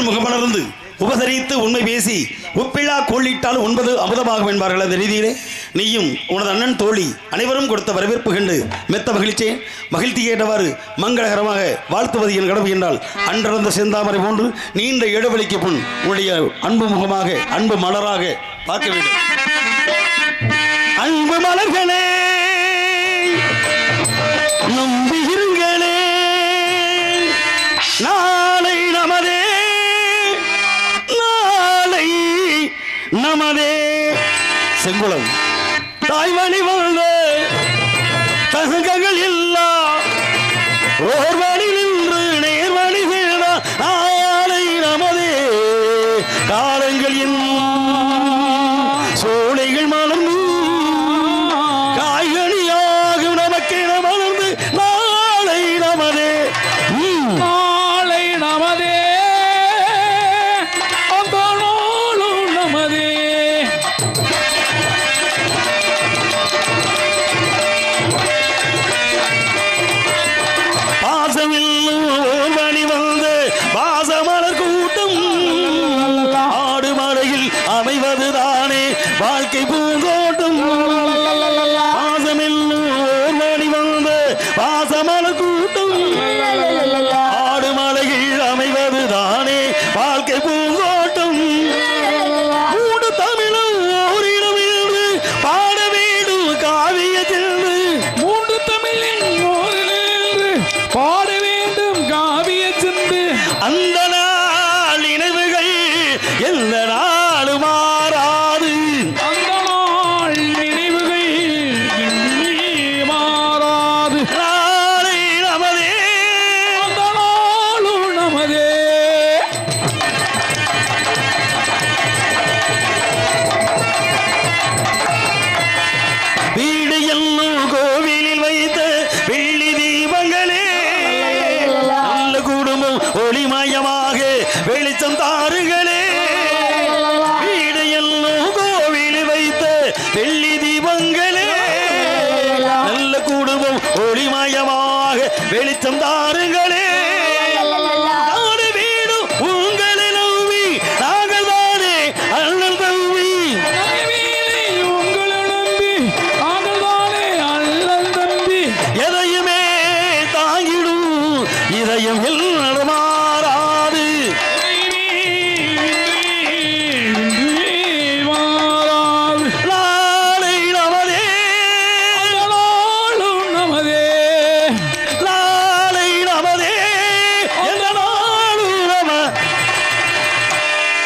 உடன் முகமலர்ந்து உபசரித்து உண்மை பேசி உப்பில்லா கோளிட்டால் 9 அமுதமாகும் என்பார்கள். அந்த ரீதியிலே நீயும் உனது அண்ணன் தோழி அனைவரும் கொடுத்த வரவேற்பு கண்டு மெத்த மகிழ்ச்சி கேட்டவாறு மங்களகரமாக வாழ்த்துவது என் கடமை என்றால் அன்றந்த செந்தாமரை போன்று நீண்ட இடைவெளிக்கு முன் உன்னுடைய அன்பு முகமாக அன்பு மலராக பார்க்க வேண்டும். அன்பு மலர்களே நம்பியிருங்களே, நாளை நமதே செங்குளம் தாய்வழி வாழ்ந்த தகங்கள் இல்லா ஓர்வழி நின்று நேர்வழி வேண நாளை நமதே காலங்கள் சோலைகள் மலர்ந்து காய்கனியாக நமக்கென மலர்ந்து நாளை நமதே வாழ்க்கை பூங்கோட்டும் பாசமில்லி வந்த பாசமல கூட்டும் ஆடு மலையில் அமைவது தானே வாழ்க்கை பூங்கோட்டும். மூடு தமிழும் ஓரிடம் என்று பாட வேண்டும் காவியத்தில் மூன்று தமிழின் பாட வேண்டும் காவியத்தில் அந்த நாள் நினைவுகள் எந்த நாள் மாறாது. வெளிச்சம் தாருங்களே, வீடு எல்லாம் கோவிலில் வைத்த வெள்ளி தீபங்களே, நல்ல குடும்பம் ஒளிமயமாக வெளிச்சம் தாருங்களே. நாடு வீடு உங்களை நம்பி நாங்கள் தானே அண்ணன் தம்பி, உங்களை நம்பி நாங்கள் தானே அண்ணன் தம்பி, எதையுமே தாங்கிடும் இதயம் நடமாறாது.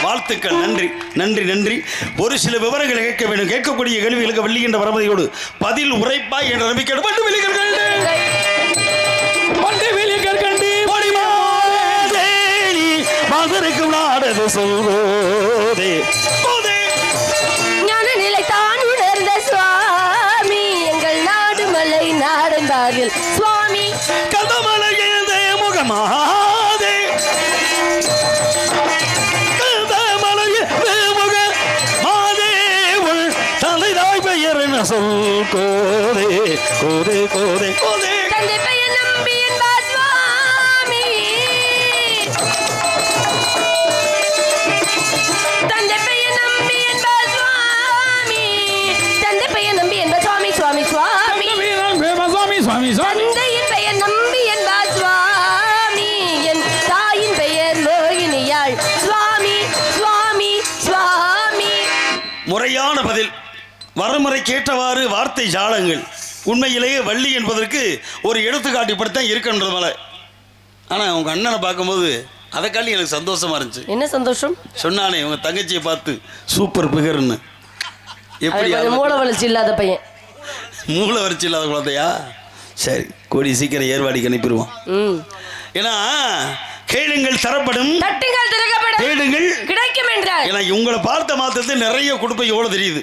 வாழ்த்துக்கள். நன்றி நன்றி நன்றி. ஒரு சில விவரங்களை கேட்க வேண்டும். கேட்கக்கூடிய கேள்விகளுக்கு வெள்ளிகின்ற வரமதியோடு பதில் உரைப்பாய் என்ற நம்பிக்கை மதுரைக்கும் நாடது சொல்வோதே ஞான நிலை தான் உணர்ந்த சுவாமி எங்கள் நாடு மலை நாடந்தாரில் சுவாமி கதமலை எழுந்த முகமாதே சொல் கோதே கோதே கோதே கோதே தந்தை பெயர் நம்பி என்பார் சுவாமி, தந்தை பெயர் நம்பி என்பார் சுவாமி, தந்தை பெயர் நம்பி என்பார் சுவாமி சுவாமி சுவாமி சுவாமி தந்தையின் பெயர் நம்பி என்பார் சுவாமி, என் தாயின் பெயர் மோகினியாள் சுவாமி சுவாமி சுவாமி. முறையான பதில். வரமுறை கேட்டவாறு வார்த்தை ஜாலங்கள். உண்மையிலேயே வள்ளி என்பதற்கு ஒரு எடுத்துக்காட்டு இப்படித்தான் இருக்குன்றதுனால. ஆனால் உங்க அண்ணனை பார்க்கும்போது அதை காட்டி எனக்கு சந்தோஷமா இருந்துச்சு. என்ன சந்தோஷம்? சொன்னானே உங்க தங்கச்சியை பார்த்து சூப்பர் பிகர்னு. எப்படி மூளை வளர்ச்சி இல்லாத பையன்? மூளை வளர்ச்சி இல்லாத குழந்தையா? சரி, கூடி சீக்கிரம் ஏர்வாடிக்கு அனுப்பிடுவோம். ஏன்னா கேளுங்கள் தரப்படும், தட்டுங்கள் திறக்கப்படும், தேடுங்கள் கிடைக்கும் என்றார். ஏன்னா உங்களை பார்த்த மாத்திரத்தில் நிறைய கொடுப்பை எவ்வளவு தெரியுது.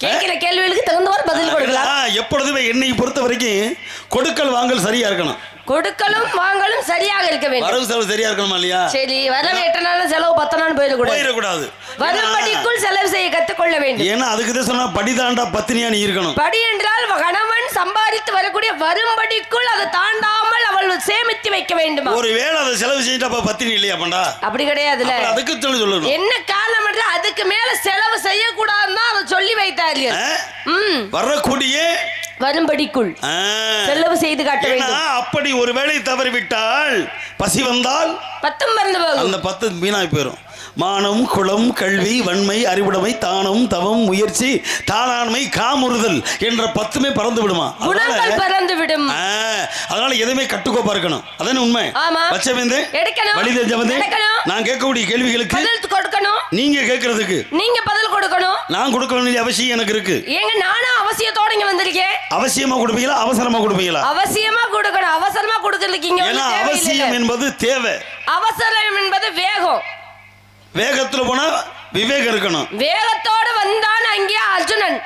கேட்கிற கேள்விகளுக்கு தகுந்தவாறு பதில் கொடுக்கலாம். எப்பொழுதுமே என்னை பொறுத்த வரைக்கும் கொடுக்கல் வாங்கல் சரியா இருக்கணும். கொடுக்கலும் வாங்கலும் சரியாக இருக்க வேண்டும். வரவு செலவு சரியா இருக்கணுமா இல்லையா? சரி, வரவு 8 நாள் செலவு 10 நாள் போயிடக்கூடாது. வரும்படிக்குள் செலவு செய்ய கத்துக்கொள்ள வேண்டும். ஏன்னா அதுக்குதான் சொன்னா படி தாண்டா பத்தினியா நீ இருக்கணும். படி என்றால் கணவன் சம்பாதித்து வரக்கூடிய வரும்படிக்குள் அதை தாண்டாமல் அவள் சேமித்து வைக்க வேண்டும். ஒருவேளை அதை செலவு செஞ்சுட்டா பத்தினி இல்லையா பண்டா? அப்படி கிடையாதுல. அதுக்கு சொல்லணும் என்ன காரணம் என்றால் அதுக்கு மேல செலவு செய்யக்கூடாதுன்னு அதை சொல்லி வைத்தார்கள். வரக்கூடிய வரும்படிக்குள் செலவு செய்து காட்ட வேண்டும். அப்படி ஒரு வேளை தவறிவிட்டால் பசி வந்தால் 10 மறந்து போகும். அந்த 10 வீணாய் போயிடும். மானம் குளம் கல்வி வன்மை அறிவுடைமை தானம் தவம் முயற்சி தானாண்மை காமுறுதல் என்ற 10மே பறந்து விடுமா? குணங்கள் பறந்து விடும். அதனால எதுவுமே கட்டுக்கோப்பா இருக்கணும். அதானே உண்மை. பச்சைவேந்து வழி தெரிஞ்சவந்து நான் கேட்கக்கூடிய கேள்விகளுக்கு பதில் கொடுக்கணும். நீங்க கேட்கறதுக்கு நீங்க பதில் கொடுக்கணும். நான் கொடுக்க வேண்டிய அவசியம் எனக்கு இருக்கு. ஏங்க நானும் அவசியத்தோட இங்க வந்திருக்கேன். அவசியமா கொடுப்பீங்களா அவசரமா கொடுப்பீங்களா? அவசியமா கொடுக்கணும். அவசரமா கொடுக்கிறதுக்கு இங்க ஏன்னா அவசியம் என்பது தேவை, அவசரம் என்பது வேகம். வேகத்துல போனா விவேகம் இருக்கணும். வேகத்தோடு வந்தான் அங்கே அர்ஜுனன்,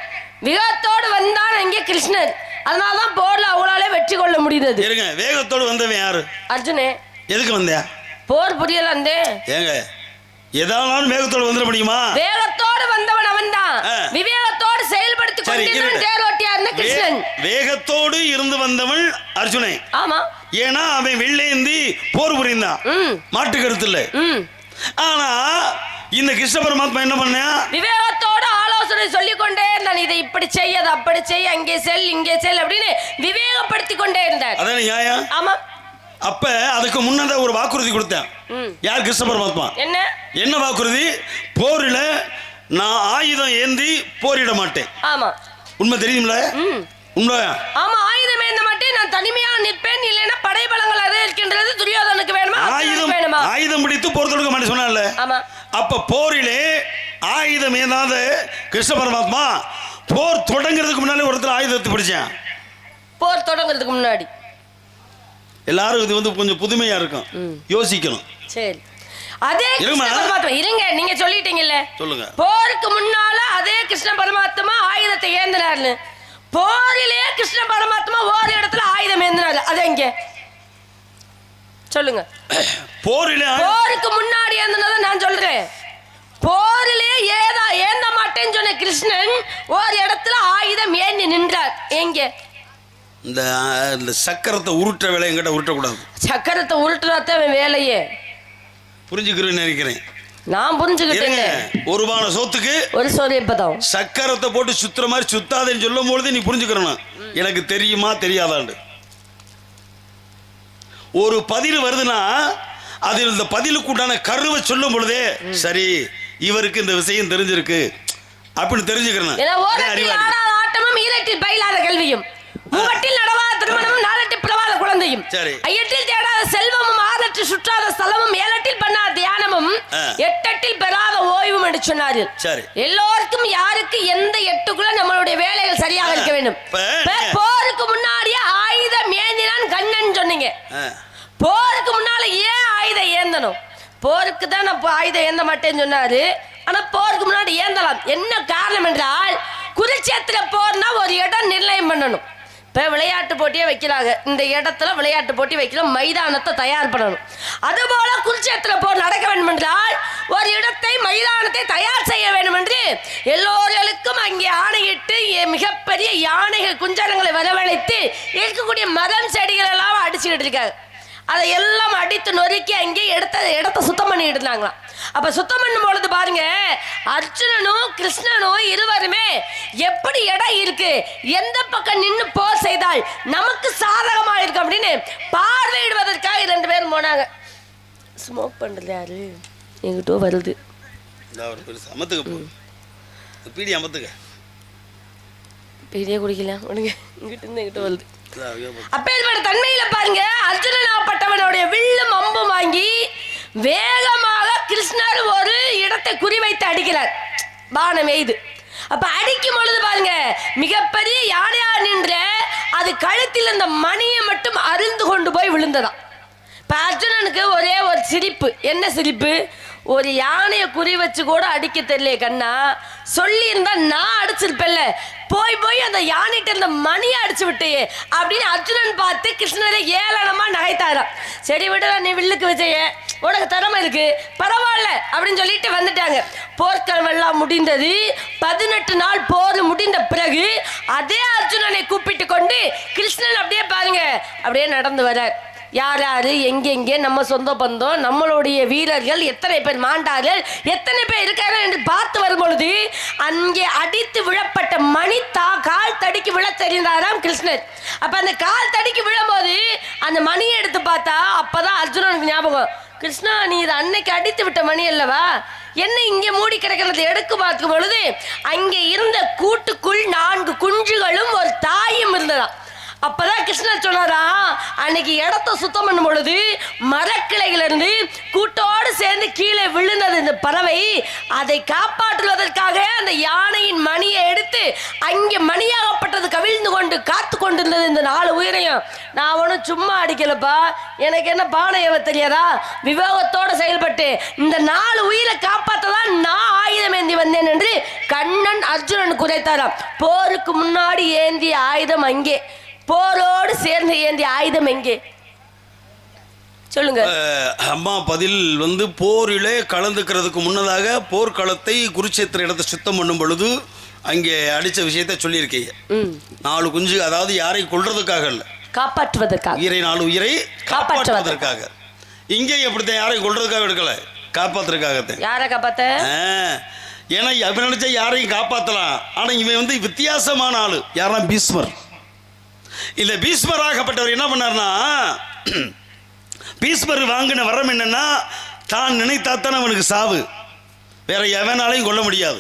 விவேகத்தோடு வந்தான் அங்கே கிருஷ்ணன். அதனாலதான் போர்ல அவளாலே வெற்றி கொள்ள முடிந்தது. இருங்க, வேகத்தோடு வந்தவன் யாரு? அர்ஜுனே. எதுக்கு வந்தியா? போர் புரியல. ஏங்க ஏதாவது வேகத்தோடு வந்துட முடியுமா? வேகத்தோடு வந்தவன் அவன் தான். விவேகத்தோடு செயல்படுத்தி கொண்டிருந்தான் தேரோட்டியா இருந்த கிருஷ்ணன். வேகத்தோடு இருந்து வந்தவன் அர்ஜுனே. ஆமா, ஏன்னா அவன் வெள்ளேந்தி போர் புரிந்தான், மாட்டு கருத்து இல்ல. ஆனா இந்த கிருஷ்ண பரமாத்மா என்ன பண்ண? விவேகத்தோட ஆலோசனை சொல்லிக் கொண்டே இருந்தான். இதை இப்படி செய்ய, அதை அப்படி செய்ய, அங்கே செல் இங்கே செல் அப்படின்னு விவேகப்படுத்தி கொண்டே இருந்தார். அதான நியாயம்? ஆமா. அப்ப அதுக்கு முன்னத ஒரு வாக்குறுதி கொடுத்தேன். யார்? கிருஷ்ண பரமாத்மா. என்ன வாக்குறுதி? போரில நான் ஆயுதம் ஏந்தி போரிட மாட்டேன். ஆமா, உண்மை தெரியும்ல? உண்மை. ஆமா, ஆயுதம் ஏந்த மாட்டேன், நான் தனிமையா நிற்பேன், இல்லைன்னா படைபலங்கள் அதே இருக்கின்றது, துரியோதனுக்கு வேணுமா ஆயுதம் பிடித்து போர் தொடுக்க மாட்டேன் சொன்னால. ஆமா. அப்ப போரிலே ஆயுதம் ஏந்தாத கிருஷ்ண பரமாத்மா போர் தொடங்குறதுக்கு முன்னாலே ஒருத்தர் ஆயுதத்தை பிடிச்சான். போர் தொடங்குறதுக்கு முன்னாடி எல்லாரும் இது வந்து கொஞ்சம் புதுமையா இருக்கும், யோசிக்கணும். சரி, அதே கிருஷ்ண பரமாத்மா இருங்க, நீங்க சொல்லிட்டீங்கல்ல, சொல்லுங்க. போருக்கு முன்னால அதே கிருஷ்ண பரமாத்மா ஆயுதத்தை ஏந்தினார்னு, போரிலே கிருஷ்ண பரமாத்மா ஒரு இடத்துல ஆயுதம் ஏந்தினார். அது எங்க சொல்லுங்க? போருக்கு முன்னாடி ஏந்தினதை நான் சொல்றேன். போரிலே ஏந்த மாட்டேன்னு சொன்ன கிருஷ்ணன் ஒரு இடத்துல ஆயுதம் ஏந்தி நின்றார். எங்க? இந்த சக்கரத்தை உருட்ட வேலை எங்கிட்ட உருட்டக்கூடாது. சக்கரத்தை உருட்டுறாத வேலையே புரிஞ்சுக்கிறேன்னு நினைக்கிறேன். நான் புரிஞ்சுக்கிட்டேன். ஒரு பான சோத்துக்கு ஒரு சோறு எப்பதான் சக்கரத்தை போட்டு சுத்துற மாதிரி சுத்தாதேன்னு சொல்லும் பொழுது நீ புரிஞ்சுக்கிறணும் எனக்கு தெரியுமா தெரியாதாண்டு. ஒரு பதில் வருதுன்னா அதில் இந்த பதிலுக்கு உண்டான கருவை சொல்லும் பொழுதே சரி இவருக்கு இந்த விஷயம் தெரிஞ்சிருக்கு அப்படின்னு தெரிஞ்சுக்கிறேன். ஆட்டமும் ஈரட்டில் பயிலாத கல்வியும், மூவட்டில் நடவாத திருமணமும், நாலட்டில் பிறவாத குழந்தையும், ஐயட்டில் தேடாத செல்வமும், ஆறட்டில் சுற்றாத ஸ்தலமும், ஏழட்டில் பண்ணாத தியானமும், எட்டட்டில் பெறாத ஓய்வும் என்று சொன்னார்கள். எல்லோருக்கும் யாருக்கு எந்த எட்டுக்குள்ள நம்மளுடைய வேலைகள் சரியாக இருக்க வேண்டும். போருக்கு முன்னாடியே ஆயுதம் ஏந்தினான் கண்ணன் சொன்னீங்க. போருக்கு முன்னால ஏன் ஆயுதம் ஏந்தணும்? போருக்கு தான் நான் ஆயுதம் ஏந்த மாட்டேன்னு சொன்னாரு. ஆனா போருக்கு முன்னாடி ஏந்தலாம். என்ன காரணம் என்றால் குருட்சேத்திர போர்னா ஒரு இடம் நிர்ணயம் பண்ணணும். இப்போ விளையாட்டு போட்டியே வைக்கிறாங்க, இந்த இடத்துல விளையாட்டு போட்டி வைக்கலாம், மைதானத்தை தயார் பண்ணணும். அதுபோல குருட்சேத்திர போர் நடக்க வேண்டும் என்றால் ஒரு இடத்தை மைதானத்தை தயார் செய்ய வேண்டும் என்று எல்லோர்களுக்கும் அங்கே ஆணையிட்டு மிகப்பெரிய யானைகள் குஞ்சரங்களை வரவழைத்து இருக்கக்கூடிய மரம் செடிகள் எல்லாம் அடிச்சுக்கிட்டு இருக்காங்க. அதை எல்லாம் அடித்து நொறுக்கி அங்கே இடத்த சுத்தம் பண்ணிட்டு இருந்தாங்களாம். அப்ப சுத்தம் பண்ணும் பொழுது பாருங்க, அர்ஜுனனும் கிருஷ்ணனும் இருவருமே எப்படி இடம் இருக்கு, எந்த பக்கம் நின்று போர் செய்தால் நமக்கு சாதகமா இருக்கு அப்படின்னு பார்வையிடுவதற்காக 2 பேரும் போனாங்க. ஸ்மோக் பண்றது யாரு? எங்கிட்ட வருது. பீடியே குடிக்கலாம், இங்கிட்ட இருந்து எங்கிட்ட வருது. அப்பேற்பட்ட தன்மையில பாருங்க, அர்ஜுனனாப்பட்டவனுடைய வில்லும் அம்பும் வாங்கி வேகமாக கிருஷ்ணர் ஒரு இடத்தை குறிவைத்து அடிக்கிறார், பானம் எய்து. அப்ப அடிக்கும் பொழுது பாருங்க, மிகப்பெரிய யானையா நின்ற அது கழுத்தில் அந்த மணியை மட்டும் அருந்து கொண்டு போய் விழுந்ததாம். இப்ப அர்ஜுனனுக்கு ஒரே ஒரு சிரிப்பு. என்ன சிரிப்பு? ஒரு யானையை குறி வச்சு கூட அடிக்க தெரியல கண்ணா. சொல்லி இருந்தா நான் அடிச்சிருப்பேன்ல. போய் போய் அந்த யானைகிட்ட இந்த மணியை அடிச்சு விட்டையே அப்படின்னு அர்ஜுனன் பார்த்து கிருஷ்ணரை ஏளனமா நகைத்தாராம். சரி விட நீ வில்லுக்கு விஜய, உனக்கு திறமை இருக்கு, பரவாயில்ல அப்படின்னு சொல்லிட்டு வந்துட்டாங்க. போர்க்களம் எல்லாம் முடிந்தது. 18 நாள் போர் முடிந்த பிறகு அதே அர்ஜுனனை கூப்பிட்டு கொண்டு கிருஷ்ணன் அப்படியே பாருங்க அப்படியே நடந்து வரார். யார் யாரு எங்கெங்கே நம்ம சொந்த பந்தம், நம்மளுடைய வீரர்கள் எத்தனை பேர் மாண்டார்கள், எத்தனை பேர் இருக்கார்கள் என்று பார்த்து வரும் பொழுது அங்கே அடித்து விழப்பட்ட மணி கால் தடிக்கு விழ தெரிந்தாராம் கிருஷ்ணர். அப்ப அந்த கால் தடிக்கு விழும்போது அந்த மணியை எடுத்து பார்த்தா அப்பதான் அர்ஜுனனுக்கு ஞாபகம், கிருஷ்ணா நீ இது அன்னைக்கு அடித்து விட்ட மணி அல்லவா, என்ன இங்கே மூடி கிடக்கிறது எடுக்கு பார்க்கும் பொழுது அங்கே இருந்த கூட்டுக்குள் 4 குஞ்சுகளும் ஒரு தாயும் இருந்ததா. அப்பதான் கிருஷ்ணர் சொன்னாரா, அன்னைக்கு இடத்த சுத்தம் பண்ணும் பொழுது மரக்கிளையிலிருந்து கூட்டோடு சேர்ந்து கீழே விழுந்தது இந்த பறவை. அதை காப்பாற்றுவதற்காக அந்த யானையின் மணியை எடுத்து அங்கே மணியாகப்பட்டது கவிழ்ந்து கொண்டு காத்து கொண்டிருந்தது இந்த 4 உயிரையும். நான் ஒன்றும் சும்மா அடிக்கலப்பா, எனக்கு என்ன பானையவ தெரியாதா, விவேகத்தோடு செயல்பட்டு இந்த 4 உயிரை காப்பாற்றதான் நான் ஆயுதம் ஏந்தி வந்தேன் என்று கண்ணன் அர்ஜுனன் குறைத்தாராம். போருக்கு முன்னாடி ஏந்திய ஆயுதம் அங்கே, போரோடு சேர்ந்து ஏந்திய ஆயுதம் எங்கே சொல்லுங்க. அம்மா பதில் வந்து போரிலே கலந்துக்கிறதுக்கு முன்னதாக போர்க்களத்தை குருச்சேத்திர இடத்தை சுத்தம் பண்ணும் பொழுது அங்கே அடிச்ச விஷயத்தை சொல்லியிருக்கீங்க. 4 குஞ்சு, அதாவது யாரை கொல்றதுக்காக இல்ல, காப்பாற்றுவதற்காக. 4 உயிரை காப்பாற்றுவதற்காக. இங்கே எப்படித்தான் யாரையும் கொல்றதுக்காக எடுக்கல, காப்பாத்துறதுக்காகத்தான். யாரை காப்பாத்த? ஏன்னா அப்படி நினைச்சா யாரையும் காப்பாற்றலாம். ஆனா இவன் வந்து வித்தியாசமான ஆளு. யாரா? பீஸ்மர். இந்த பீஸ்மராகப்பட்டவர் என்ன பண்ணார்னா, பீஸ்மர் வாங்கின வரம் என்னன்னா, தான் நினைத்தாத்தான் அவனுக்கு சாவு, வேற எவனாலையும் கொல்ல முடியாது.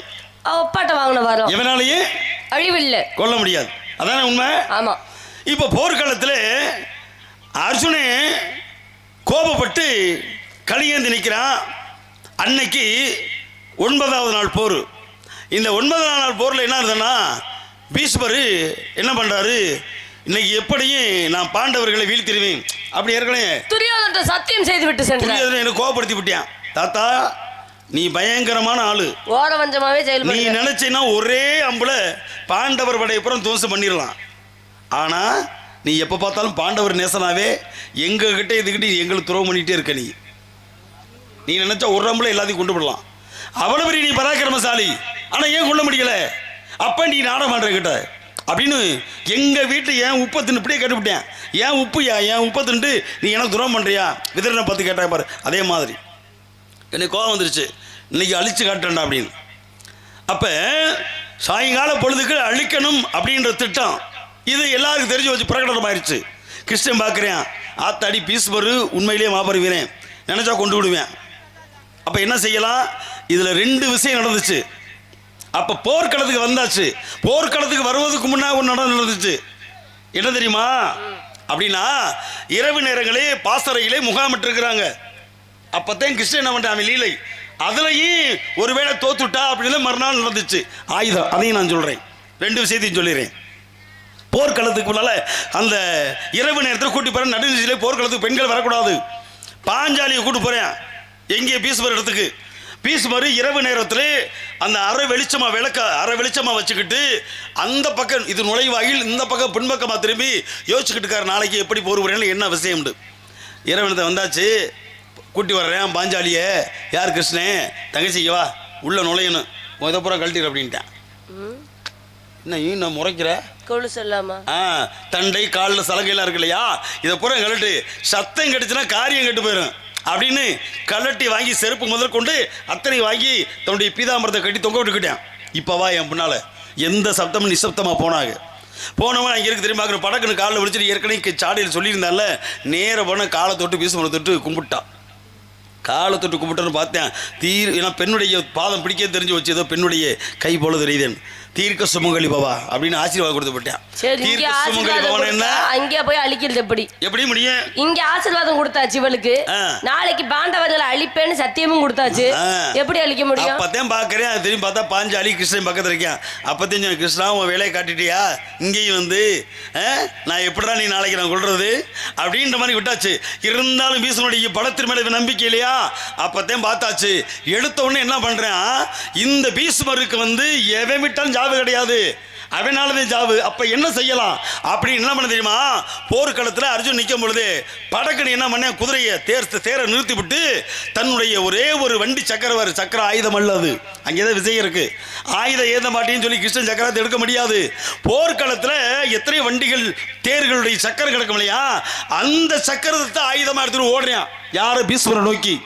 ஒப்பாட்ட வாங்கின வரம் எவனாலையும் அழிவில்லை, கொல்ல முடியாது. அதானே உண்மை. ஆமா. இப்போ போர்க்களத்தில் அர்ஜுனே கோபப்பட்டு களியேந்தி நிற்கிறான். அன்னைக்கு 9வது நாள் போர். இந்த 9வது நாள் போரில் என்ன இருந்ததுன்னா, பீஷ்மர் என்ன பண்றாரு, இன்னைக்கு எப்படியும் நான் பாண்டவர்களை வீழ்த்திடுவேன் அப்படி ஏற்கனவே துரியோதனன் சத்தியம் செய்து விட்டு சென்றார். எனக்கு கோபப்படுத்தி விட்டான். தாத்தா நீ பயங்கரமான ஆளு, ஓரவஞ்சமாவே செயல்படு. நீ நினைச்சேன்னா ஒரே அம்புல பாண்டவர் படையப்புறம் துவம்சம் பண்ணிடலாம். ஆனா நீ எப்ப பார்த்தாலும் பாண்டவர் நேசனாவே எங்க கிட்ட இதுகிட்ட எங்களுக்கு துரோகம் பண்ணிட்டே இருக்க. நீ நினைச்சா ஒரு அம்புல எல்லாத்தையும் கொண்டு விடலாம். அவ்வளவு பெரிய நீ பராக்கிரமசாலி, ஆனா ஏன் கொள்ள முடியல? அப்ப நீ நாட மாட்ட கிட்ட அப்படின்னு எங்க வீட்டில் ஏன் உப்பை தின்னு இப்படியே கேட்டுவிட்டேன். ஏன் உப்புயா, ஏன் உப்பை தின்ட்டு நீ எனக்கு துரோகம் பண்றியா விதரனை பார்த்து கேட்டா பாரு. அதே மாதிரி எனக்கு கோபம் வந்துருச்சு, இன்னைக்கு அழிச்சு காட்டேன்டா அப்படின்னு. அப்ப சாயங்கால பொழுதுக்கு அழிக்கணும் அப்படின்ற திட்டம் இது எல்லாருக்கும் தெரிஞ்சு வச்சு பிரகடனமாயிருச்சு. கிருஷ்ணன் பார்க்குறேன், ஆத்தாடி பீஸ்மரு உண்மையிலேயே மாபெரும் வீரன், நினைச்சா கொண்டு விடுவேன். அப்ப என்ன செய்யலாம்? இதுல 2 விஷயம் நடந்துச்சு. அப்ப போர்க்களத்துக்கு வந்தாச்சு. போர்க்களத்துக்கு வருவதற்கு முன்னாடி ஒரு நடந்துச்சு. என்ன தெரியுமா? அப்படின்னா இரவு நேரங்களே பாசறையிலே முகாமிட்டு இருக்கிறாங்க. அப்பத்தான் கிருஷ்ணன் என்ன பண்றான், அவன் லீலை. அதுலயும் ஒருவேளை தோத்துட்டா அப்படின்னு மறுநாள் நடந்துச்சு ஆயுதம். அதையும் நான் சொல்றேன், 2 விஷயத்தையும் சொல்லிடுறேன். போர்க்களத்துக்கு முன்னால அந்த இரவு நேரத்தில் கூட்டி போறேன். நடுநிலையிலே போர்க்களத்துக்கு பெண்கள் வரக்கூடாது. பாஞ்சாலியை கூட்டு போறேன் எங்கே, பீஸ்மர் இடத்துக்கு. பீஸ்மர் இரவு நேரத்தில் அந்த அரை வெளிச்சமா வச்சுக்கிட்டு அந்த பக்கம் இது நுழைவாயில், இந்த பக்கம் பின்பக்கமாக திரும்பி யோசிச்சுக்கிட்டு இருக்காரு, நாளைக்கு எப்படி போர் புரியல என்ன விஷயம். இரவு நேரத்தை வந்தாச்சு, கூட்டி வர்றேன் பாஞ்சாலிய. யார்? கிருஷ்ணன். தங்கச்சிக்கு வா உள்ள நுழையணும், முதப்புறம் கழட்டிடு அப்படின்ட்டேன். என்ன இன்னும் முறைக்கிற? கொழு சொல்லாமா? தண்டை காலில் சலகையெல்லாம் இருக்கு இல்லையா, இதை பூரா கழட்டு, சத்தம் கெடுச்சுன்னா காரியம் கெட்டு போயிடும் அப்படின்னு கலட்டி வாங்கி செருப்பு முதல் கொண்டு அத்தனை வாங்கி தன்னுடைய பீதாம்பரத்தை கட்டி தொங்க விட்டுக்கிட்டேன். இப்போ வா என் பின்னால. எந்த சப்தமும் நிசப்தமாக போனவன் அங்கே இருக்கு தெரியுமா, படக்குன்னு காலில் விழிச்சிட்டு ஏற்கனவே சாடியில் சொல்லியிருந்தால நேர போன காலை தொட்டு பீசுமலை தொட்டு கும்பிட்டான். காலை தொட்டு கும்பிட்டோன்னு பார்த்தேன் ஏன்னா பெண்ணுடைய பாதம் பிடிக்க தெரிஞ்சு வச்சு ஏதோ பெண்ணுடைய கை போல தெரியுதேன் தீர்க்க சுமங்கலி பவா அப்படின்னு ஆசீர்வாதம் கொடுத்து போட்டேன். சரி, இங்க தீர்க்க சுமங்கலி பவன் என்ன அங்கே போய் அழிக்கிறது எப்படி முடியும்? இங்க ஆசீர்வாதம் கொடுத்தாச்சு இவளுக்கு, நாளைக்கு பாண்டவர்களை அழிப்பேன்னு சத்தியமும் கொடுத்தாச்சு, எப்படி அழிக்க முடியும்? அப்பதான் பாக்குறேன், அது திரும்பி பார்த்தா பாஞ்சாலி கிருஷ்ணன் பக்கத்துல இருக்கேன். அப்பத்தையும் கிருஷ்ணா உன் வேலையை காட்டிட்டியா, இங்கேயும் வந்து நான் எப்படிதான் நீ நாளைக்கு நான் கொள்றது அப்படின்ற மாதிரி விட்டாச்சு. இருந்தாலும் பீஷ்மனுடைய பலத்தின் மேல நம்பிக்கை இல்லையா? அப்பத்தையும் பார்த்தாச்சு. எடுத்த உடனே என்ன பண்றேன், இந்த பீஷ்மருக்கு வந்து எவன் விட்டாலும் ஜாவு கிடையாது, அவனாலதான் ஜாவு. அப்ப என்ன செய்யலாம் அப்படின்னு என்ன பண்ண தெரியுமா? போர்க்களத்தில் அர்ஜுன் நிற்கும் பொழுது படக்கணி என்ன பண்ண, குதிரையை தேரை நிறுத்தி விட்டு தன்னுடைய ஒரே ஒரு வண்டி சக்கர ஆயுதம் அல்லது அங்கேதான் விஜயம் இருக்கு, ஆயுதம் ஏத மாட்டேன்னு சொல்லி கிருஷ்ணன் சக்கரத்தை எடுக்க முடியாது. போர்க்களத்தில் எத்தனை வண்டிகள் தேர்களுடைய சக்கரம் கிடக்கும் இல்லையா, அந்த சக்கரத்தை ஆயுதமா எடுத்துட்டு ஓடுறான். யாரு? பீஷ்மரை நோக்கி.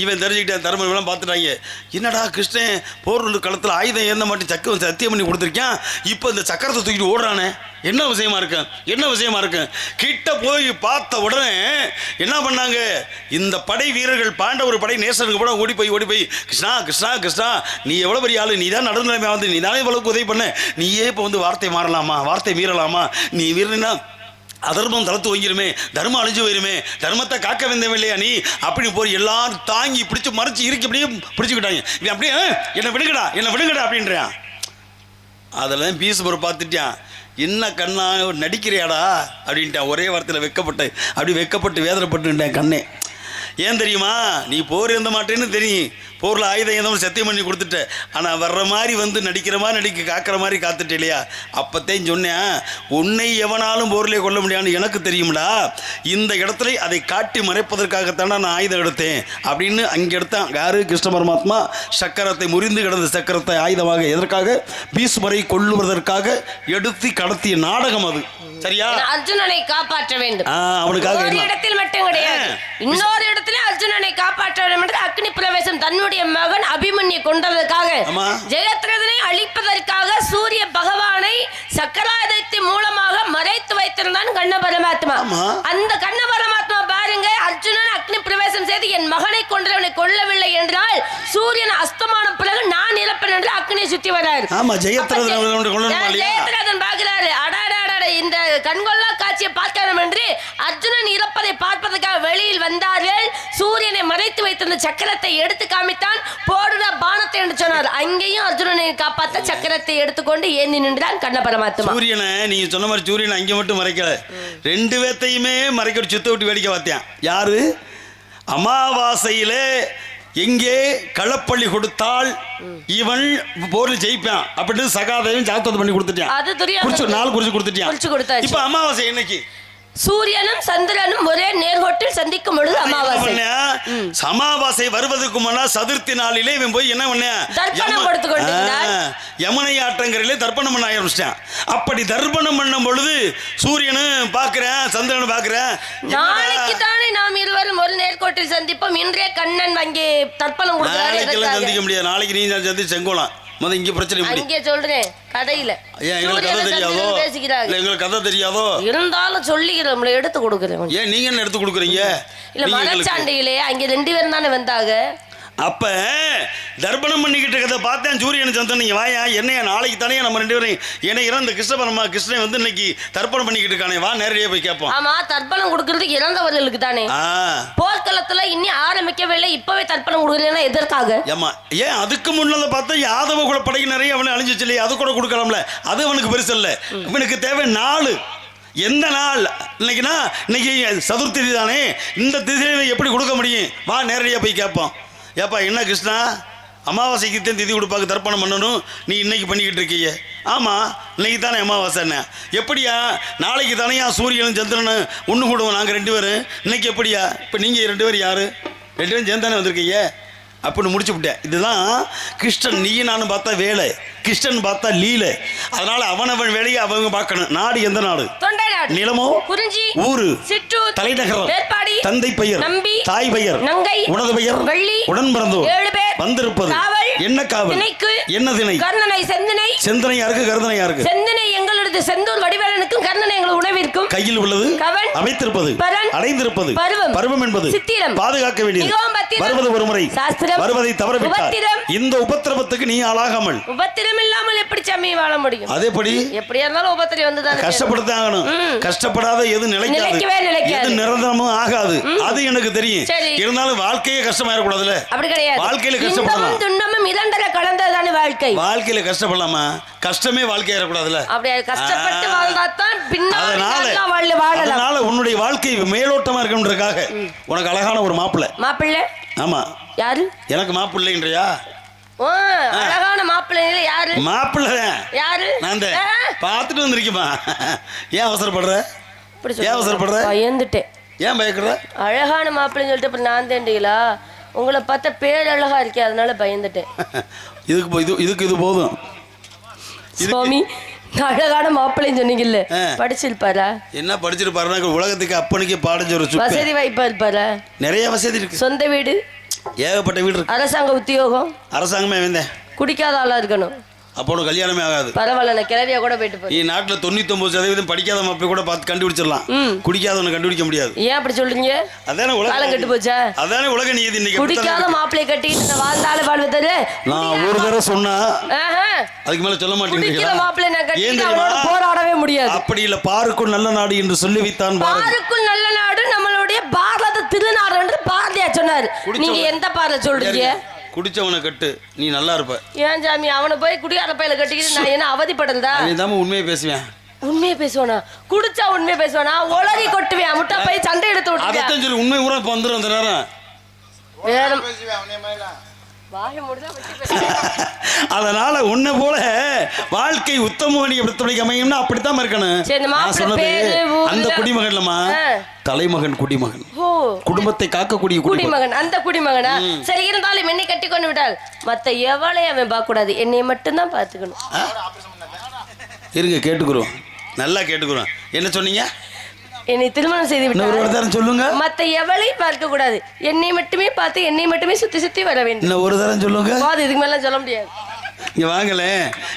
இவன் தெரிஞ்சுக்கிட்டேன், தர்மம் பார்த்துட்டாங்க. என்னடா கிருஷ்ணன் போர் களத்தில் ஆயுதம் ஏந்த மாட்டேன் சக்கரம் சத்தியம் பண்ணி கொடுத்துருக்கேன், இப்போ இந்த சக்கரத்தை தூக்கிட்டு ஓடுறானே, என்ன விஷயமா இருக்கு? கிட்ட போய் பார்த்த உடனே என்ன பண்ணாங்க, இந்த படை வீரர்கள் பாண்டவர் படை நேசனுக்கு கூட ஓடி போய் கிருஷ்ணா நீ எவ்வளோ பெரிய ஆளு, நீ தான் நடுநிலைமை வந்து நீ தானே இவ்வளவுக்கு உதவி பண்ண, நீயே இப்போ வந்து வார்த்தை மீறலாமா, நீ மீறினா அதர்மம் தளத்து வைக்கிறமே, தர்மம் அழிஞ்சு போயிருமே, தர்மத்தை காக்க வந்தவன் இல்லையா நீ அப்படி போய் எல்லாரும் தாங்கி பிடிச்சி மறைச்சி இறுக்கி அப்படியே பிடிச்சிக்கிட்டாங்க. அப்படியே என்னை விடுங்கடா அப்படின்றான். அதெல்லாம் பீஷ்மர் பார்த்துட்டான், என்ன கண்ணா நடிக்கிறியாடா அப்படின்ட்டான். ஒரே வார்த்தையில் வெக்கப்பட்டு வேதனைப்பட்டுட்டேன் கண்ணே. ஏன் தெரியுமா, நீ போர் எந்த மாட்டேன்னு தெரியும், போரில் ஆயுதம் எந்த சத்தியம் பண்ணி கொடுத்துட்ட, ஆனால் வர்ற மாதிரி வந்து நடிக்கிற மாதிரி காக்கிற மாதிரி காத்துட்டு இல்லையா? அப்பத்தையும் சொன்னேன், உன்னை எவனாலும் போரிலே கொள்ள முடியாதுன்னு எனக்கு தெரியும்டா, இந்த இடத்துல அதை காட்டி மறைப்பதற்காகத்தானே நான் ஆயுதம் எடுத்தேன் அப்படின்னு அங்கே எடுத்தான். யாரு? கிருஷ்ண பரமாத்மா சக்கரத்தை முறிந்து கிடந்த சக்கரத்தை ஆயுதமாக எதற்காக? பீஷ்மரை கொல்லுவதற்காக எடுத்து கடத்திய நாடகம் அது. சரியா? அர்ஜுனனை காப்பாற்ற வேண்டும். அவனுக்காக ஒரு இடத்தில் மட்டும் கிடையாது, இன்னொரு இடத்துல அர்ஜுனனை காப்பாற்ற வேண்டும் என்று அக்னி பிரவேசம் தன்னுடைய மகன் அபிமன்யை கொண்டதற்காக, ஜெயத்ரதனை அழிப்பதற்காக சூரிய பகவானை சக்கராயுதத்தின் மூலமாக மறைத்து வைத்திருந்தான் கண்ண பரமாத்மா. அந்த கண்ண பரமாத்மா பாருங்க, அர்ஜுனன் அக்னி பிரவேசம் செய்து என் மகனை கொன்றவனை கொல்லவில்லை என்றால் சூரியன் அஸ்தமான பிறகு நான் இறப்பேன் என்று அக்னியை சுத்தி வராரு. ஜெயத்ரதன் பாக்குறாரு, இந்த கண்கொள்ளா காட்சியை பார்க்கணும் என்று அர்ஜுனன் இறப்பதை பார்ப்பதற்காக வெளியில் வந்தார்கள். சூரியனை மறைத்து வைத்திருந்த சக்கரத்தை எடுத்து காமித்தான், போடுற பானத்தை என்று சொன்னார். அங்கேயும் அர்ஜுனனை காப்பாற்ற சக்கரத்தை எடுத்துக்கொண்டு ஏந்தி நின்றான் கண்ண பரமாத்மா. சூரியனை நீங்க சொன்ன மாதிரி சூரியனை அங்கே மட்டும் மறைக்கல, ரெண்டு பேத்தையுமே மறைக்க சுத்த விட்டு வேடிக்கை பார்த்தான். யாரு? அமாவாசையிலே எங்கே களப்பள்ளி கொடுத்தால் இவன் போரில் ஜெயிப்பான் அப்படின்னு சகாதேவன் ஜாதகம் பண்ணி கொடுத்துட்டான். நாள் குறிச்சு கொடுத்துட்டான். இப்ப அமாவாசை என்னைக்கு? சூரியனும் சந்திரனும் ஒரே நேர்கோட்டில் சந்திக்கும் பொழுது அமாவாசை. அமாவாசை வருவதற்கு முன்னா சதுர்த்தி நாளிலே இவன் போய் என்ன பண்ண, தர்ப்பணம் கொடுத்து கொண்டிருந்தான். யமுனை ஆற்றங்கரையிலே தர்ப்பணம் பண்ண ஆரம்பிச்சிட்டான். அப்படி தர்ப்பணம் பண்ணும் பொழுது சூரியனும் பார்க்கிறேன், சந்திரனும் பார்க்கிறேன், நாளைக்கு தானே நாம் இருவரும் ஒரு நேர்கோட்டில் சந்திப்போம், இன்றே கண்ணன் அங்கே தர்ப்பணம் கொடுக்கிறார். சந்திக்க முடியாது, நாளைக்கு நீ சந்தி செங்கோலாம் முதல் இங்க பிரச்சனை இங்கே சொல்றேன் கதையில. எங்களுக்கு கதை தெரியாதோ? எங்களுக்கு கதை தெரியாதோ? இருந்தாலும் சொல்லிக்கிறோம், எடுத்து கொடுக்குறேன். ஏன் நீங்க என்ன எடுத்து கொடுக்குறீங்க? இல்ல மனச்சாண்டையிலே அங்க 2 பேரும் தானே வந்தாங்க. அப்ப தர்ப்பணம் பண்ணிக்கிட்டு இருக்கிறத பார்த்தேன் சூரியன் சந்திரன், நீங்க வாயா என்னையா நாளைக்கு தானே நம்ம 2 பேரும் ஏன்னா இறந்த கிருஷ்ணன் வந்து இன்னைக்கு தர்ப்பணம் பண்ணிக்கிட்டு இருக்கானே, வா நேரடியா போய் கேட்போம். ஆமா, தர்ப்பணம் கொடுக்கறதுக்கு இறந்தவர்களுக்கு தானே. போர்க்களத்துல இன்னி ஆரம்பிக்கவில்லை, இப்பவே தர்ப்பணம் கொடுக்கறதுனா எதற்காக? ஏமா ஏன் அதுக்கு முன்னால பார்த்தா யாதவ கூட படைக்கு நிறைய அவனை அழிஞ்சிச்சு இல்லையா, அது கூட கொடுக்கலாம்ல, அது அவனுக்கு பெருசு இல்லை. இவனுக்கு தேவை நாள். எந்த நாள்? இன்னைக்கு சதுர்த்தி தானே, இந்த திசையை எப்படி கொடுக்க முடியும்? வா நேரடியா போய் கேட்போம். ஏப்பா என்ன கிருஷ்ணா, அமாவாசைக்கு தான் திதி கொடுப்பாங்க, தர்ப்பணம் பண்ணணும், நீ இன்னைக்கு பண்ணிக்கிட்டு இருக்கீங்க. ஆமாம், இன்னைக்கு தானே அமாவாசை. என்ன எப்படியா? நாளைக்கு தானேயா சூரியனும் சந்திரனும் ஒன்று கூடுவோம் நாங்கள் 2 பேரும். இன்னைக்கு எப்படியா? இப்போ நீங்கள் 2 பேர் யார்? 2 பேரும் சேர்ந்து தானே வந்திருக்கீங்க அப்படின்னு முடிச்சு விட்டேன். இதுதான் கிருஷ்ணன். நீ நானும் பார்த்தா வேலை, கிருஷ்ணன் பார்த்தா லீலை. அதனால அவனவன் வேலையை அவங்க பார்க்கணும். நாடு எந்த நாடு? நிலமோ, குறிஞ்சி, ஊரு, சிற்றூர், தலைநகரம், வேட்பாடி, தந்தை பெயர், நம்பி, தாய் பெயர், நங்கை, உனது பெயர், வள்ளி, உடன் பிறந்தோர், 7 பேர், வந்திருப்பது, காவல், என்ன காவல்? திணைக்கு என்ன திணை? கர்ணனை செந்தனை. செந்தனை யாருக்கு? கர்ணனை யாருக்கு? செந்தனை எங்களது செந்தூர் வடிவேலனுக்கும் கர்ணனை எங்கள் உணவிற்கும். கையில் உள்ளது கவன் அமைத்திருப்பது பரன் அடைந்திருப்பது பருவம் பருவம் என்பது சித்திரம் பாதுகாக்க வேண்டியது. மிகவும் பத்திரம் வருவது ஒரு முறை சாஸ்திரம் வருவதை தவறவிட்டால் உபத்திரம். இந்த உபத்திரவத்துக்கு நீ ஆளாகாமல் உபத்திரம் இல்லாமல் எப்படி சாமி வாழ முடியும்? அதேபடி எப்படியா இருந்தாலும் உபத்திரம் வந்துதான் கஷ்டப்பட்டுதான் ஆகணும். கஷ்டப்படாத எது நிலைக்கவே நிலைக்காது. எது நிரந்தரமும் ஆகாது. அது எனக்கு தெரியும். சரி. இருந்தாலும் வாழ்க்கையே கஷ்டமாயிடக்கூடாதுல்ல. அப்படி கிடையாது. வாழ்க்கையில கஷ்டப்படலாம். இன்பமும் துன்பமும் இரண்டரை கலந்ததுதானே வாழ்க்கை. வாழ்க்கையில கஷ்டப்படலாமா? கஷ்டமே வாழ்க்கையா இருக்கக்கூடாதுல்ல. அப்படியே கஷ்டப்பட்டு வாழ்ந்தாதான் பின்னாடி வாழலாம். அதனால உன்னுடைய வாழ்க்கை மேலோட்டமா இருக்கணும்ன்றதுக்காக உனக்கு அழகான ஒரு மாப்பிள்ளை. ஆமா. யாரு? எனக்கு மாப்பிள்ளைன்றியா? ஓ, அழகான மாப்பிள்ளைல யாரு? மாப்பிள்ளை யாரு? நான் பார்த்துட்டு வந்திருக்கேமா. ஏன் அவசரப்படுற? ஏன் அவசரப்படுற? பயந்துட்டேன். ஏன் பயப்படுற? அழகான மாப்பிள்ளைன்னு சொல்லிட்டு அப்புறம் நான் தேண்டிங்களா? உங்களை பார்த்தா பேர் அழகா இருக்கே, அதனால பயந்துட்டேன். இதுக்கு இது போதும். சுவாமி, அழகான மாப்பிள்ளைன்னு சொன்னீங்கல்ல, படிச்சிருப்பாரா? என்ன படிச்சிருப்பாருன்னா உலகத்துக்கு அப்பனுக்கு பாடஞ்சு வசதி வாய்ப்பா இருப்பாரா? நிறைய வசதி இருக்கு. சொந்த வீடு ஏகப்பட்ட வீடு இருக்கு. அரசாங்க உத்தியோகம். அரசாங்கமே வந்தேன். குடிக்காத ஆளா இருக்கணும். அப்போ உனக்கு கல்யாணமே ஆகாது. பரவாயில்ல, நான் கிளவியா கூட போயிட்டு போறேன். நீ நாட்டுல 99% படிக்காத மாப்பிள்ளை கூட பார்த்து கண்டுபிடிச்சிடலாம். குடிக்காதவனை கண்டுபிடிக்க முடியாது. ஏன் அப்படி சொல்றீங்க? அதானே உலகம் கெட்டு போச்சா? அதானே உலக நீதி. இன்னைக்கு குடிக்காத மாப்பிள்ளை கட்டிட்டு வாழ்ந்தாலும் வாழ்வதே. நான் ஒரு தடவை சொன்னா அதுக்கு மேல சொல்ல மாட்டேங்கிறீங்க. மாப்பிள்ளை நான் கட்டிட்டு அவரோட போராடவே முடியாது. அப்படி இல்ல. பாருக்குள் நல்ல நாடு என்று சொல்லி வைத்தான். பாருக்குள் நல்ல நாடு நம்மளுடைய பாரத திருநாடு என்று பாரதியார் சொன்னார். நீங்க எந்த பாரத சொல்றீங்க? குடிச்சவனை கட்டு, நீ நல்லா இருப்ப. ஏன் சாமி அவனை போய் குடியார பையில கட்டிக்கிட்டு நான் என்ன அவதிப்படுறதா? நீ தான் உண்மையை பேசுவேன். உண்மையை பேசுவானா? குடிச்சா உண்மையை பேசுவானா? உளறி கொட்டுவேன். முட்டா போய் சண்டை எடுத்து விட்டு அதான் சொல்லி உண்மை ஊரா இப்ப வந்துடும். அந்த நேரம் வேற அதனால உன்னை போல வாழ்க்கை உத்தம அமையும்னா அப்படித்தான் இருக்கணும். அந்த குடிமகன்லமா தலைமகன் குடிமகன், குடும்பத்தை காக்கக்கூடிய குடிமகன். அந்த குடிமகனா? சரி, இருந்தாலும் என்னை கட்டி கொண்டு விட்டால் மத்த எவளையும் அவன் பார்க்க கூடாது, என்னை மட்டும்தான் பார்த்துக்கணும். இருங்க, கேட்டுக்கிறோம், நல்லா கேட்டுக்கிறோம். என்ன சொன்னீங்க? என்னை திருமணம் செய்து விட்டால் சொல்லுங்க. மத்த எவளையும் பார்க்க கூடாது, என்னை மட்டுமே பார்த்து என்னை மட்டுமே சுத்தி சுத்தி வர வேண்டும். இன்னும் ஒரு தரம் சொல்லுங்க. இதுக்கு மேல சொல்ல முடியாது. நீங்க வாங்கல,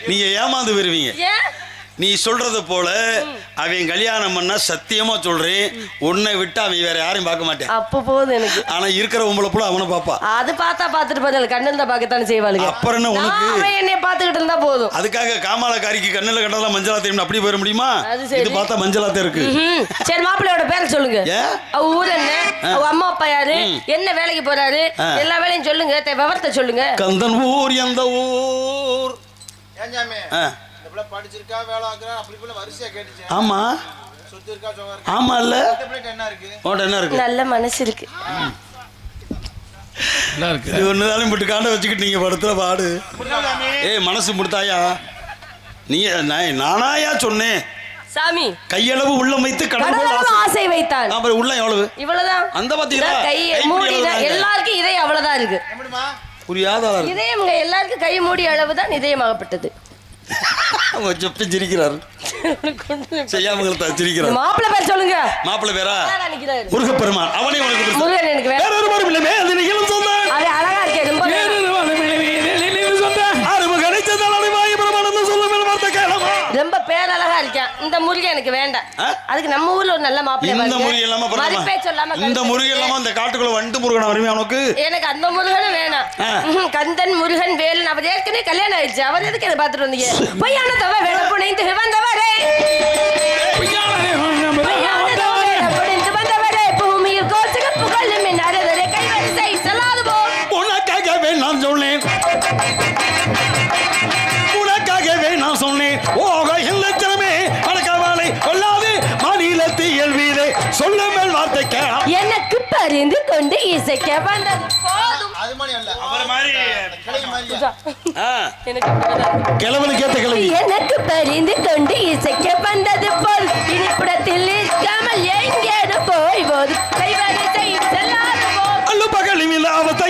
நீங்க ஏமாந்து வருவீங்க. நீ சொல்றது போல அவன் கல்யாணம் பண்ணா சத்தியமா சொல்றேன், உன்னை விட்டு அவன் வேற யாரையும் பார்க்க மாட்டேன். அப்ப போகுது எனக்கு. ஆனா இருக்கிற உங்களை போல அவனை பாப்பா. அது பார்த்தா பார்த்துட்டு பார்த்தா கண்ணில் தான் பார்க்கத்தானே செய்வாளுங்க. அப்புறம் என்ன உனக்கு? அவன் என்னை பார்த்துக்கிட்டு இருந்தா போதும். அதுக்காக காமாலக்காரிக்கு கண்ணில் கண்டதெல்லாம் மஞ்சளா தெரியும் அப்படி போயிட முடியுமா? இது பார்த்தா மஞ்சளாத்தே இருக்கு. சரி, மாப்பிள்ளையோட பேரை சொல்லுங்க. ஊர் என்ன, அம்மா அப்பா யாரு, என்ன வேலைக்கு போறாரு, எல்லா வேலையும் சொல்லுங்க, விவரத்தை சொல்லுங்க. கந்தன் ஊர் எந்த ஊர்? படிச்சிருக்கா, வேலை ஆக்குறா, அப்படி போல வரிசையா கேட்டுச்சு. ஆமா, சொத்து இருக்கா, சோகா இருக்கா? ஆமா இல்ல, என்ன இருக்கு? என்ன இருக்கு? நல்ல மனசு இருக்கு. நல்லா இருக்கு. இது ஒண்ணுதாலும் போட்டு காண்ட வச்சுக்கிட்டு நீங்க படத்துல பாடு. ஏய், மனசு முடித்தாயா? நீங்க நானாயா சொன்னேன்? சாமி கையளவு உள்ளம் வைத்து கடவுள் ஆசை வைத்தான். அப்புறம் உள்ள எவ்வளவு? இவ்வளவுதான். அந்த பாத்தீங்களா? கை மூடி எல்லாருக்கும் இதயம் அவ்வளவுதான் இருக்கு. புரியாத இதயம் எல்லாருக்கும் கை மூடி அளவுதான் இதயமாகப்பட்டது. மாப்பிள்ளை பேர் சொல்லுங்க. மாப்பிள்ளை பேரா முருகப்பெருமான். அவனே உனக்கு முருகன். எனக்கு வேற ஒருவரும் இல்லமே, அது நிகழும் சொன்னான். அது அழகா இருக்கே, ரொம்ப ரொம்ப பேரழகா இருக்கேன். இந்த முருகன் எனக்கு வேண்டாம். அதுக்கு நம்ம ஊர்ல ஒரு நல்ல மாப்பிள்ளை. இந்த முருகன் இல்லாம மறுப்பே சொல்லாம இந்த முருகன் இல்லாம அந்த காட்டுக்குள்ள வண்டு முருகன் வருமே உனக்கு? எனக்கு அந்த முருகனும் வேணாம். கந்தன் முருகன் வேலன் அவர் ஏற்கனவே கல்யாணம் ஆயிடுச்சு. அவர் எதுக்கு அதை பார்த்துட்டு வந்தீங்க? பொய்யான தவ வேலை புனைந்து வந்தவரே, வந்தவரே பூமியில் கோசக புகழும் என் அறதரை கைவரிசை செல்லாது போ. உனக்காகவே நான் சொன்னேன், உனக்காகவே நான் சொன்னேன். ஓக இல்லச்சனமே அடக்கவாலை கொள்ளாது மாநிலத்தை இயல்வீரே சொல்லுங்கள் வார்த்தை கேளா. எனக்கு பரிந்து கொண்டு இசைக்க வந்தது போதும். அது மாதிரி அல்ல, அவர மாதிரி கிளை மாதிரியா? கிழவனுக்கு ஏத்த கிழவி. எனக்கு பரிந்து கொண்டு இசைக்க வந்தது போல் இனிப்புடத்தில் இருக்காமல் எங்கேனும் போய் போது கைவரிசை செல்லாது போ. அல்லு பகலில் அவத்த